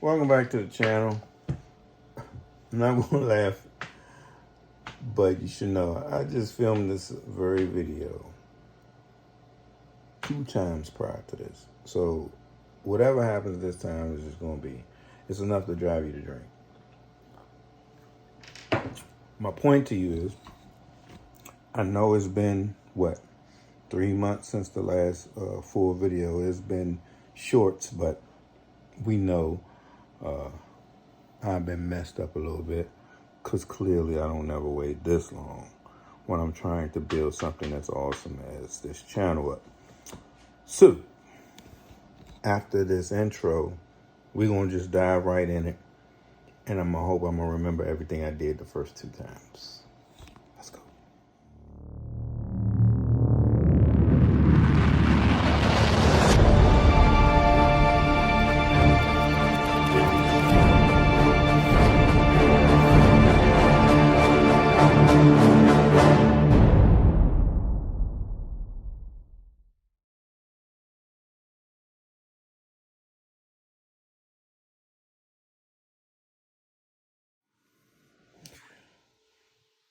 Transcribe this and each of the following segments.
Welcome back to the channel. I'm not gonna laugh, but you should know I just filmed this very video 2 times prior to this. So whatever happens this time is just gonna be, it's enough to drive you to drink. My point to you is, I know it's been, 3 months since the last full video. It's been shorts, but we know I've been messed up a little bit because clearly I don't never wait this long when I'm trying to build something that's awesome as this channel up. So after this intro, we're going to just dive right in it, and I'm going to hope I'm going to remember everything I did the first 2 times. Let's go.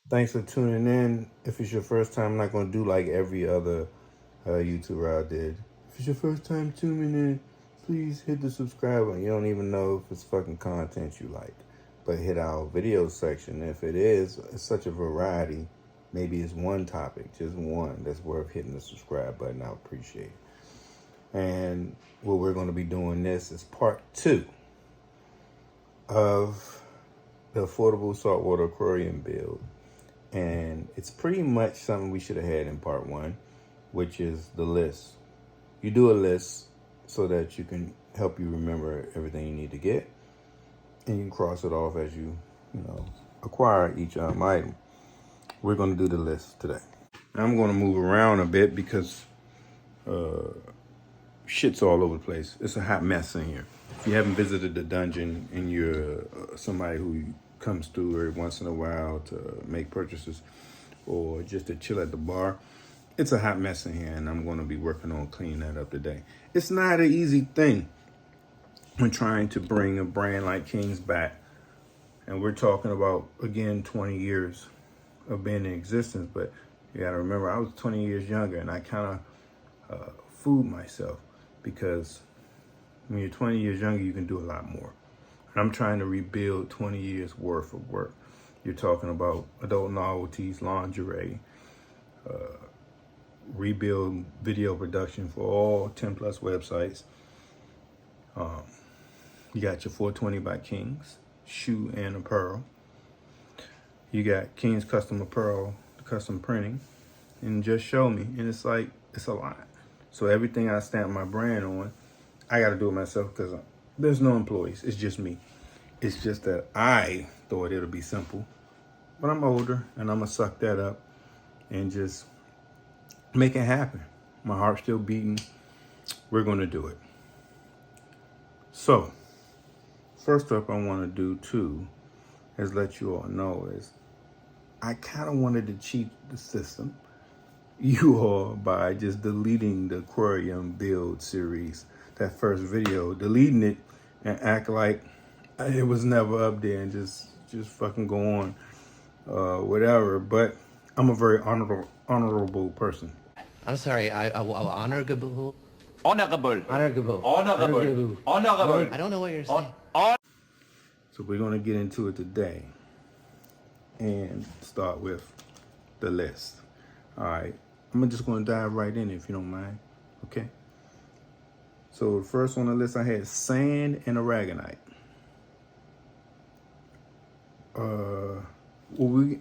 Thanks for tuning in. If it's your first time, I'm not going to do like every other YouTuber I did. If it's your first time tuning in, please hit the subscribe button. You don't even know if it's fucking content you like. But hit our video section. If it is, it's such a variety. Maybe it's one topic, just one, that's worth hitting the subscribe button. I appreciate it. And what we're going to be doing this is part 2 of the affordable saltwater aquarium build. And it's pretty much something we should have had in part 1, which is the list. You do a list so that you can help you remember everything you need to get, and you can cross it off as you acquire each item. We're going to do the list today. I'm going to move around a bit because shit's all over the place. It's a hot mess in here. If you haven't visited the dungeon and you're somebody who comes through every once in a while to make purchases or just to chill at the bar, it's a hot mess in here, and I'm going to be working on cleaning that up today. It's not an easy thing when trying to bring a brand like King's back, and we're talking about, again, 20 years of being in existence. But you got to remember, I was 20 years younger, and I kind of fooled myself, because when you're 20 years younger, you can do a lot more. I'm trying to rebuild 20 years worth of work. You're talking about adult novelties, lingerie, rebuild video production for all 10 plus websites. You got your 420 by Kings, shoe and apparel. You got King's custom apparel, custom printing, and Just Show Me. And it's like, it's a lot. So everything I stamp my brand on, I got to do it myself because there's no employees. It's just me. It's just that I thought it'll be simple, but I'm older, and I'm going to suck that up and just make it happen. My heart's still beating. We're going to do it. So first up, I want to do too is let you all know is I kind of wanted to cheat the system, you all, by just deleting the aquarium build series, that first video, deleting it and act like it was never up there and just fucking go on, whatever. But I'm a very honorable person. I'm sorry, honorable. Honorable. Honorable. Honorable. Honorable. I don't know what you're saying. So we're going to get into it today and start with the list. All right. I'm just going to dive right in if you don't mind. Okay. So the first on the list I had sand and aragonite. Well,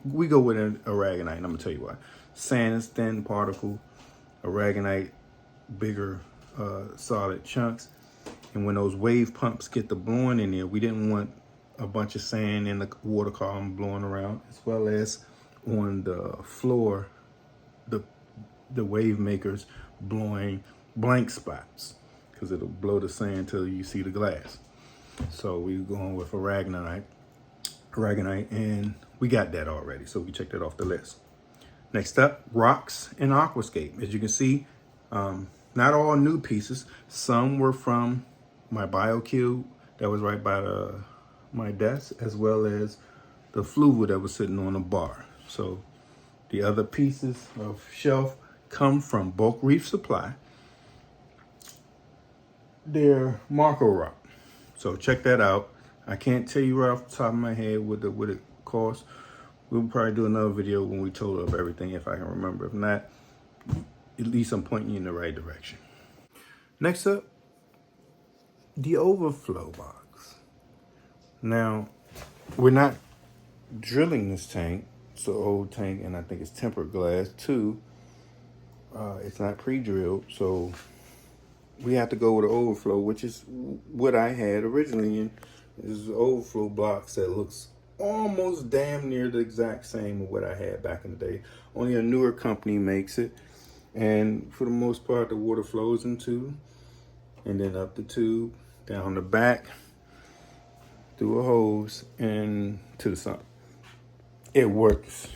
we go with an aragonite, and I'm gonna tell you why. Sand is thin particle, aragonite bigger solid chunks. And when those wave pumps get the blowing in there, we didn't want a bunch of sand in the water column blowing around, as well as on the floor, the wave makers blowing blank spots, because it'll blow the sand till you see the glass. So we're going with aragonite, and we got that already, so we checked that off the list. Next up, rocks and aquascape. As you can see, not all new pieces. Some were from my BioCube that was right by my desk, as well as the fluid that was sitting on the bar. So the other pieces of shelf come from Bulk Reef Supply. They're Marco Rock. So check that out. I can't tell you right off the top of my head what it costs. We'll probably do another video when we total up everything if I can remember. If not, at least I'm pointing you in the right direction. Next up, the Overflow box. Now, we're not drilling this tank. It's an old tank, and I think it's tempered glass too. It's not pre-drilled, so we have to go with the Overflow, which is what I had originally. And this is the Overflow box that looks almost damn near the exact same of what I had back in the day. Only a newer company makes it. And for the most part, the water flows into, and then up the tube, down the back, through a hose, and to the sump. It works.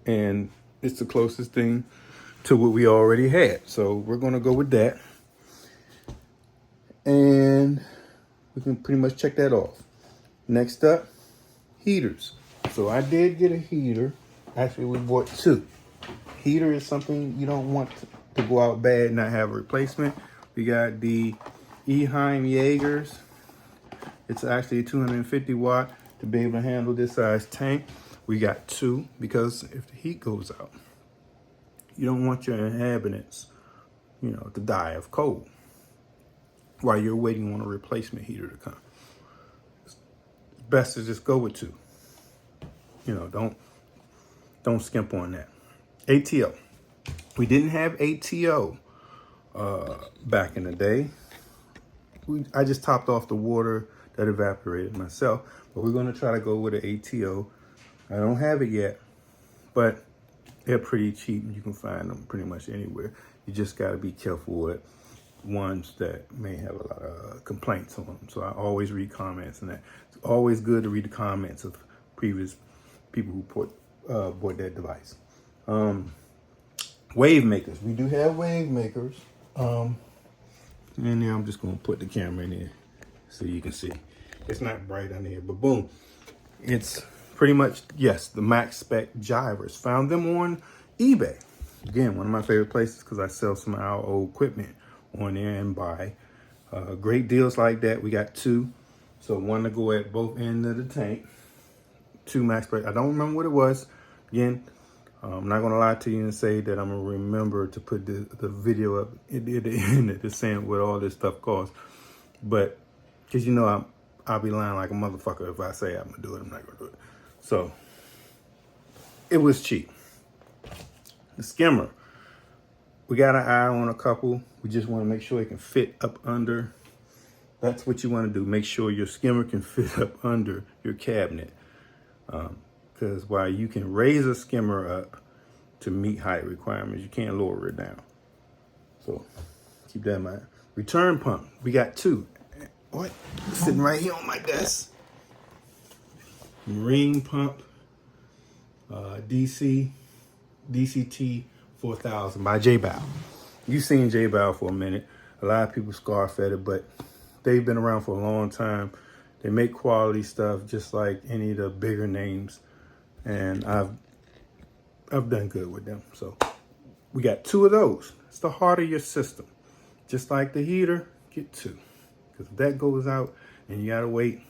And it's the closest thing to what we already had. So we're going to go with that. And we can pretty much check that off. Next up, heaters. So I did get a heater. Actually, we bought two. Heater is something you don't want to go out bad and not have a replacement. We got the Eheim Jaegers. It's actually a 250 watt to be able to handle this size tank. We got two because if the heat goes out, you don't want your inhabitants, to die of cold while you're waiting on a replacement heater to come. It's best to just go with two. Don't skimp on that. ATO. We didn't have ATO back in the day. I just topped off the water that evaporated myself, but we're going to try to go with an ATO. I don't have it yet, but they're pretty cheap and you can find them pretty much anywhere. You just got to be careful with ones that may have a lot of complaints on them. So I always read comments, and that it's always good to read the comments of previous people who bought that device. Wave makers. We do have wave makers. And yeah, I'm just going to put the camera in here so you can see. It's not bright on here, but boom. It's pretty much, yes, the max spec jivers. Found them on eBay. Again, one of my favorite places because I sell some of our old equipment on there and buy great deals like that. We got two. So one to go at both ends of the tank. Two max spec. I don't remember what it was. Again, I'm not going to lie to you and say that I'm going to remember to put the video up at the end of the saying what all this stuff costs. But, because I'll be lying like a motherfucker if I say I'm going to do it. I'm not going to do it. So, it was cheap. The skimmer. We got an eye on a couple. We just want to make sure it can fit up under. That's what you want to do. Make sure your skimmer can fit up under your cabinet. Because while you can raise a skimmer up to meet height requirements, you can't lower it down. So keep that in mind. Return pump. We got two. What? Sitting right here on my desk. Marine pump. DCT 4000 by J-Bow. You've seen J-Bow for a minute. A lot of people scarf at it, but they've been around for a long time. They make quality stuff just like any of the bigger names. And I've done good with them. So we got two of those. It's the heart of your system. Just like the heater, get two. Because if that goes out and you gotta wait,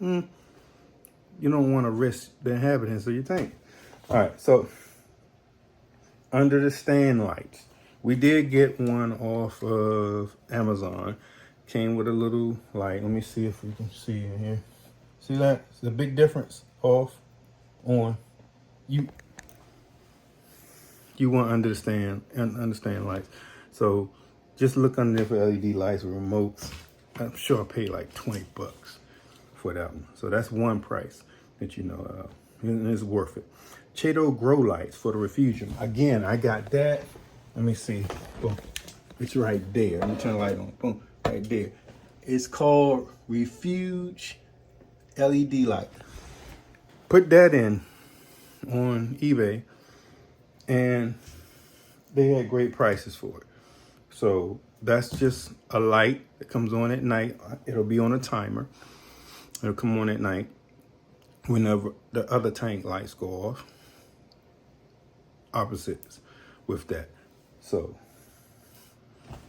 you don't want to risk the inhabitants of your tank. All right, so under the stand lights. We did get one off of Amazon. Came with a little light. Let me see if we can see in here. See that? It's a big difference. Off, on. You want to understand lights. So just look under there for LED lights with remotes. I'm sure I paid like $20 for that one. So that's one price that and it's worth it. Chato grow lights for the Refugium. Again, I got that. Let me see. Boom. It's right there. Let me turn the light on. Boom. Right there. It's called Refuge LED light. Put that in on eBay, and they had great prices for it. So that's just a light that comes on at night. It'll be on a timer. It'll come on at night whenever the other tank lights go off. Opposites with that. So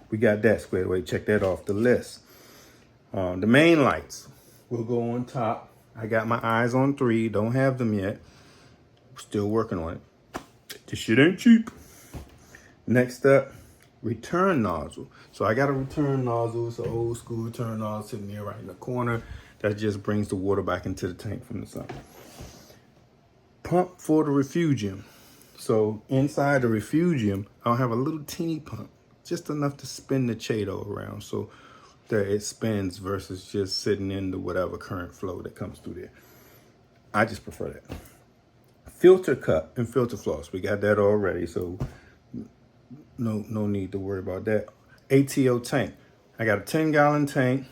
we got that squared away. Check that off the list. The main lights will go on top. I got my eyes on 3. Don't have them yet. Still working on it. This shit ain't cheap. Next up, return nozzle. So I got a return nozzle. It's an old school return nozzle sitting there right in the corner. That just brings the water back into the tank from the sun. Pump for the refugium. So inside the refugium, I'll have a little teeny pump, just enough to spin the Chato around so that it spins versus just sitting in the whatever current flow that comes through there. I just prefer that. Filter cup and filter floss. We got that already, so no need to worry about that. ATO tank. I got a 10-gallon tank,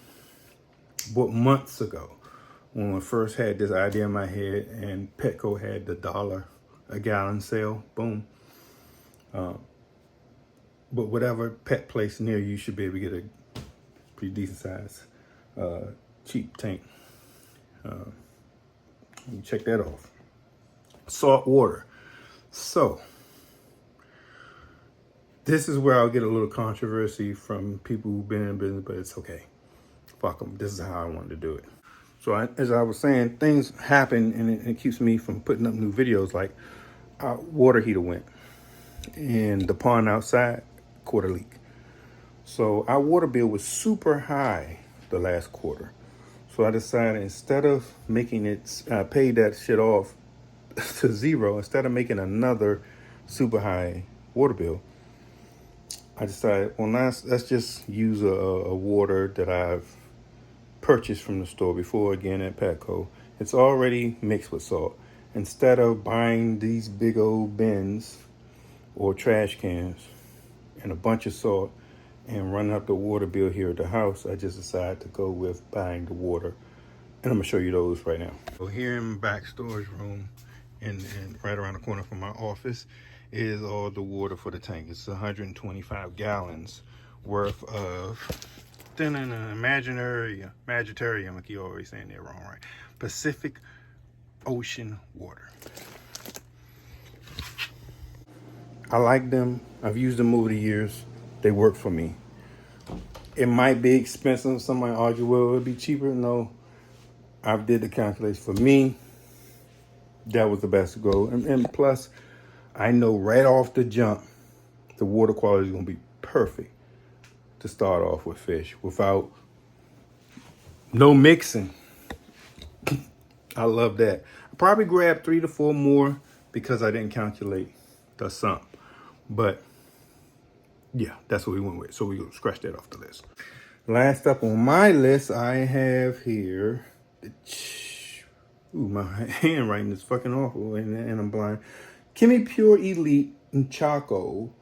bought months ago when I first had this idea in my head, and Petco had the $1 a gallon sale. Boom. But whatever pet place near you should be able to get a pretty decent size, cheap tank. You check that off. Salt water. So this is where I'll get a little controversy from people who've been in business, but it's okay. Fuck them. This is how I wanted to do it. So as I was saying, things happen, and it keeps me from putting up new videos. Like our water heater went, and the pond outside caught a leak. So our water bill was super high the last quarter. So I decided, instead of making it pay that shit off to zero, instead of making another super high water bill, I decided, well, let's just use a water that I've purchased from the store before, again at Petco. It's already mixed with salt. Instead of buying these big old bins or trash cans and a bunch of salt and running up the water bill here at the house, I just decided to go with buying the water. And I'm gonna show you those right now. So here in the back storage room, and right around the corner from my office, is all the water for the tank. It's 125 gallons worth of Imaginary, I keep always saying that wrong, right? Pacific Ocean water. I like them. I've used them over the years. They work for me. It might be expensive. Somebody argue, well, it'll be cheaper. No, I did the calculation. For me, that was the best to go. And plus, I know right off the jump, the water quality is going to be perfect to start off with fish without no mixing. I love that. I probably grabbed 3 to 4 more because I didn't calculate the sump. But yeah, that's what we went with. So we gonna scratch that off the list. Last up on my list, I have here. Ooh, my handwriting is fucking awful, and I'm blind. Kimi Pure Elite and Choco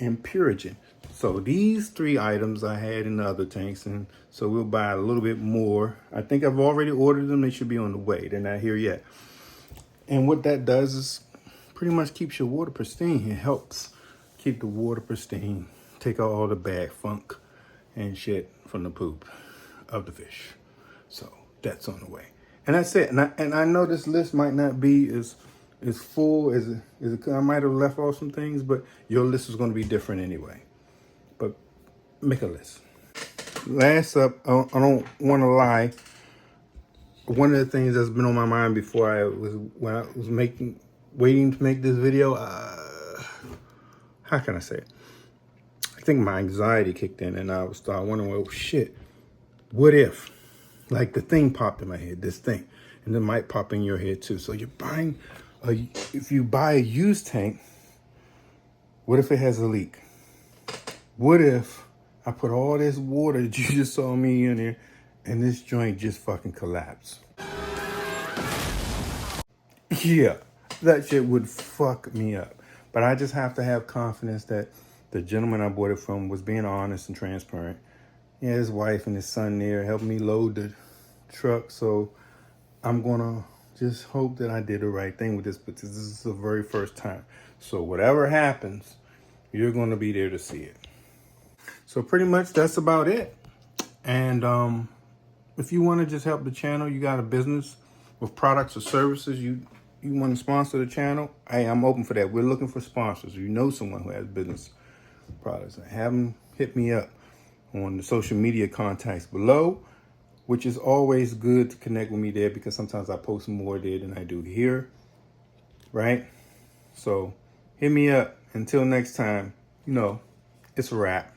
and Purigen. So these 3 items I had in the other tanks, and so we'll buy a little bit more. I think I've already ordered them. They should be on the way. They're not here yet. And what that does is pretty much keeps your water pristine. It helps keep the water pristine. Take out all the bad funk and shit from the poop of the fish. So that's on the way. And that's it. And I know this list might not be as full as I might have left off some things, but your list is going to be different anyway. But make a list. Last up, I don't want to lie. One of the things that's been on my mind before when I was waiting to make this video, how can I say it? I think my anxiety kicked in, and I was start wondering, well, shit, what if, like, the thing popped in my head, this thing, and it might pop in your head too. So you're buying, if you buy a used tank, what if it has a leak? What if I put all this water that you just saw me in there, and this joint just fucking collapsed? Yeah, that shit would fuck me up. But I just have to have confidence that the gentleman I bought it from was being honest and transparent. Yeah, his wife and his son there helped me load the truck. So I'm going to just hope that I did the right thing with this, because this is the very first time. So whatever happens, you're going to be there to see it. So So pretty much that's about it. And if you want to just help the channel, you got a business with products or services, you want to sponsor the channel, hey, I'm open for that. We're looking for sponsors. You know someone who has business products, have them hit me up on the social media contacts below, which is always good to connect with me there because sometimes I post more there than I do here, right? So hit me up. Until next time, it's a wrap.